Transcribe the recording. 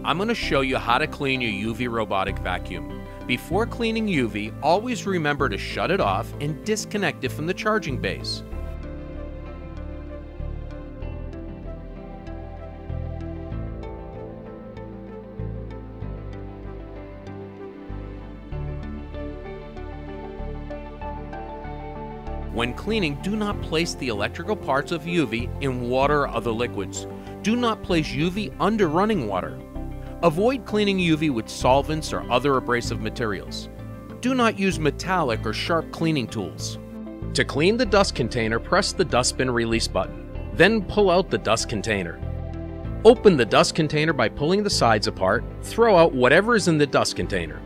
I'm going to show you how to clean your UV robotic vacuum. Before cleaning UV, always remember to shut it off and disconnect it from the charging base. When cleaning, do not place the electrical parts of UV in water or other liquids. Do not place UV under running water. Avoid cleaning UV with solvents or other abrasive materials. Do not use metallic or sharp cleaning tools. To clean the dust container, press the dustbin release button. Then pull out the dust container. Open the dust container by pulling the sides apart. Throw out whatever is in the dust container.